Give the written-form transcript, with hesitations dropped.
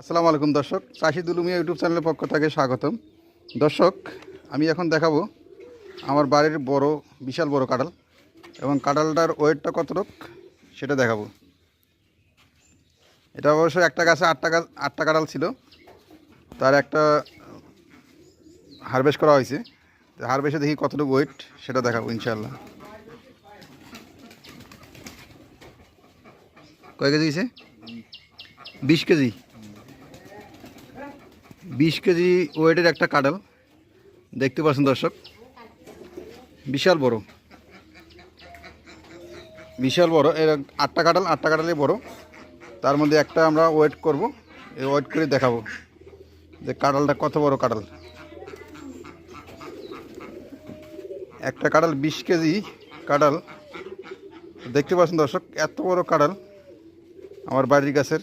আসসালামু আলাইকুম দর্শক, চাষি দুলুমিয়া ইউটিউব চ্যানেলের পক্ষ থেকে স্বাগতম। দর্শক, আমি এখন দেখাবো আমার বাড়ির বিশাল বড় কাঁঠাল এবং কাঁঠালটার ওয়েটটা কতটুক সেটা দেখাবো। এটা অবশ্য একটা গাছে আটটা কাঁঠাল ছিল, তার একটা হারভেস্ট করা হয়েছে। হারভেস্টে দেখি কতটুকু ওয়েট সেটা দেখাবো ইনশাল্লাহ। কয় কেজি হয়েছে? 20 কেজি। 20 কেজি ওয়েটের একটা কাঁঠাল দেখতে পাচ্ছেন দর্শক, বিশাল বড় বিশাল বড়। এর আটটা কাঁঠালই বড়। তার মধ্যে একটা আমরা ওয়েট করব, এই ওয়েট করে দেখাবো যে কাঁঠালটা কত বড় কাঁঠাল। একটা কাঁঠাল 20 কেজি কাঁঠাল দেখতে পাচ্ছেন দর্শক, এত বড় কাঁঠাল আমার বাড়ির গাছের।